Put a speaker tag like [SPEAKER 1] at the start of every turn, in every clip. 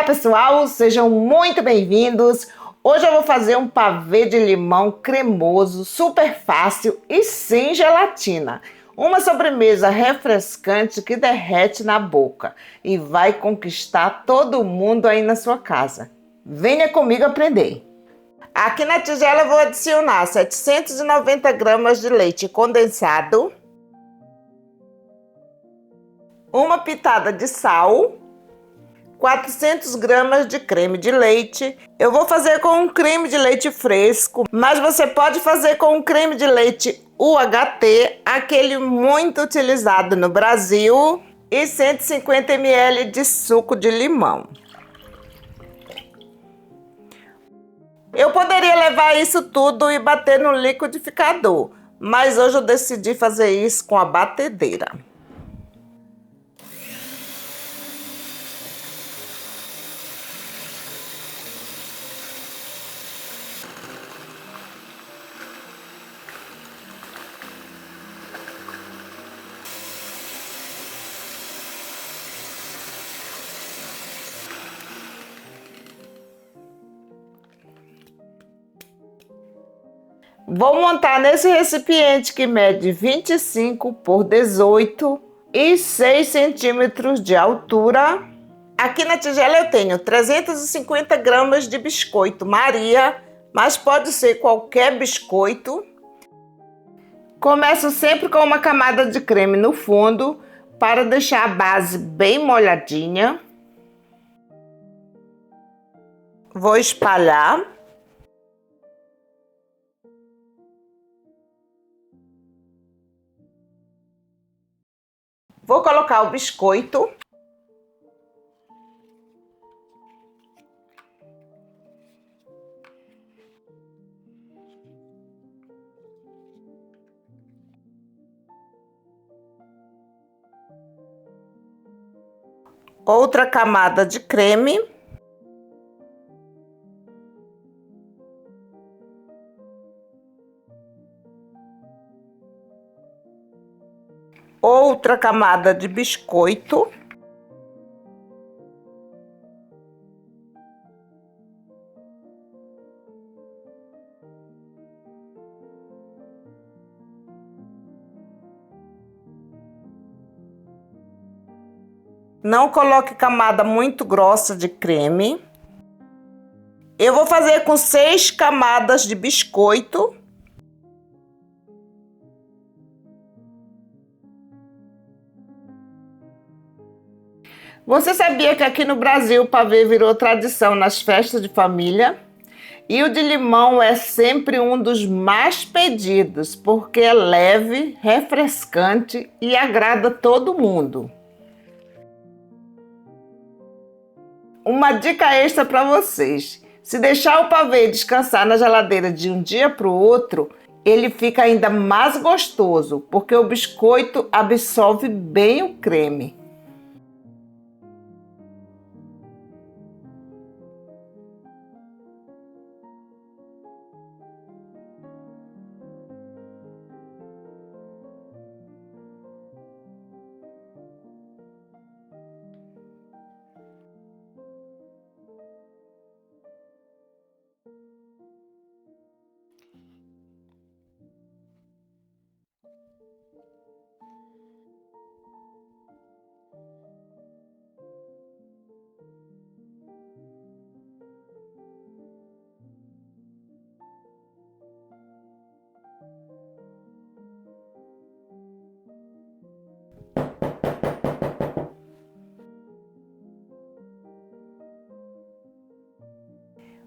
[SPEAKER 1] Olá pessoal, sejam muito bem-vindos. Hoje eu vou fazer um pavê de limão cremoso, super fácil e sem gelatina. Uma sobremesa refrescante que derrete na boca e vai conquistar todo mundo aí na sua casa. Venha comigo aprender. Aqui na tigela eu vou adicionar 790 gramas de leite condensado, uma pitada de sal, 400 gramas de creme de leite. Eu vou fazer com um creme de leite fresco, mas você pode fazer com um creme de leite UHT, aquele muito utilizado no Brasil, e 150 ml de suco de limão. Eu poderia levar isso tudo e bater no liquidificador, mas hoje eu decidi fazer isso com a batedeira. Vou montar nesse recipiente que mede 25 por 18 e 6 centímetros de altura. Aqui na tigela eu tenho 350 gramas de biscoito Maria, mas pode ser qualquer biscoito. Começo sempre com uma camada de creme no fundo para deixar a base bem molhadinha. Vou espalhar. Vou colocar o biscoito. Outra camada de creme. Outra camada de biscoito. Não coloque camada muito grossa de creme. Eu vou fazer com 6 camadas de biscoito. Você sabia que aqui no Brasil o pavê virou tradição nas festas de família? E o de limão é sempre um dos mais pedidos, porque é leve, refrescante e agrada todo mundo. Uma dica extra para vocês: se deixar o pavê descansar na geladeira de um dia para o outro, ele fica ainda mais gostoso, porque o biscoito absorve bem o creme.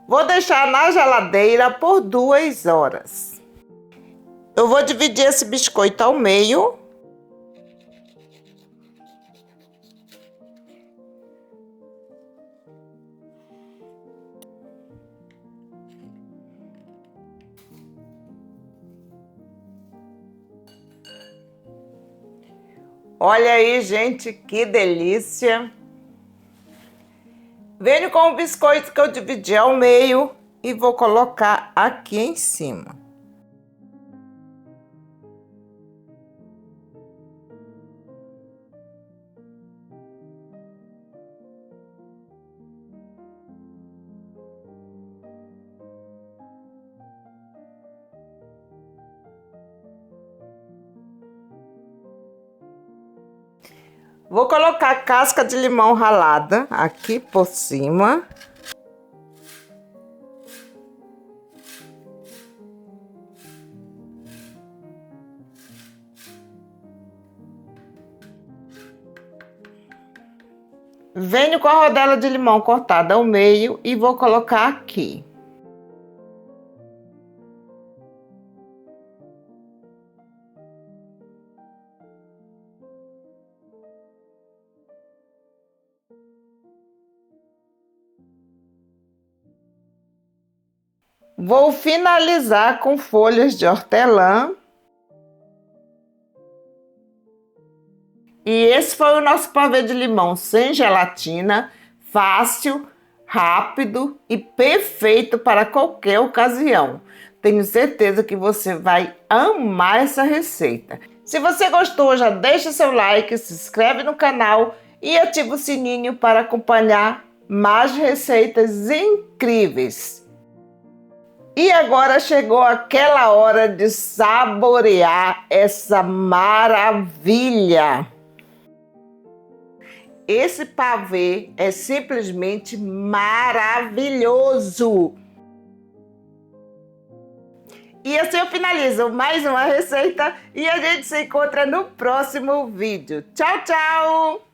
[SPEAKER 1] Vou deixar na geladeira por 2 horas. Eu vou dividir esse biscoito ao meio. Olha aí, gente, que delícia! Venho com o biscoito que eu dividi ao meio e vou colocar aqui em cima. Vou colocar casca de limão ralada aqui por cima. Venho com a rodela de limão cortada ao meio e vou colocar aqui. Vou finalizar com folhas de hortelã. E esse foi o nosso pavê de limão sem gelatina, fácil, rápido e perfeito para qualquer ocasião. Tenho certeza que você vai amar essa receita. Se você gostou, já deixa seu like, se inscreve no canal e ativa o sininho para acompanhar mais receitas incríveis. E agora chegou aquela hora de saborear essa maravilha. Esse pavê é simplesmente maravilhoso. E assim eu finalizo mais uma receita e a gente se encontra no próximo vídeo. Tchau, tchau!